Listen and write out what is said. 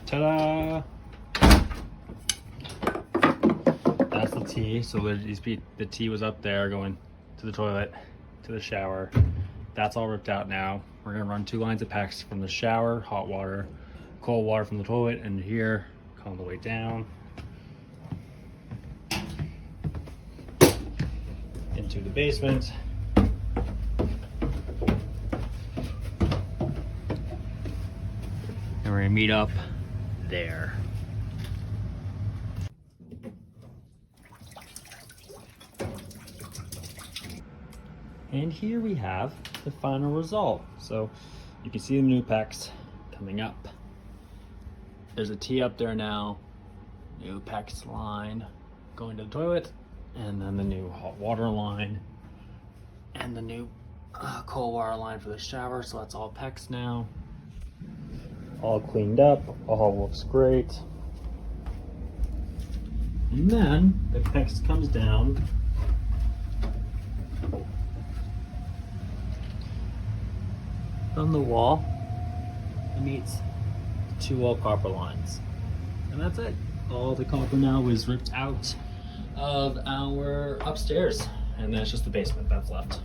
Ta-da! That's the T. So the T was up there going to the toilet, to the shower. That's all ripped out now. We're gonna run 2 lines of PEX from the shower, hot water, cold water from the toilet, and here, all the way down into the basement. And we're gonna meet up there. And here we have the final result. So you can see the new PEX coming up. There's a T up there now, new PEX line going to the toilet, and then the new hot water line, and the new cold water line for the shower. So that's all PEX now. All cleaned up, all looks great. And then the PEX comes down from the wall and meets 2 wall copper lines. And that's it. All the copper now is ripped out of our upstairs, and that's just the basement that's left.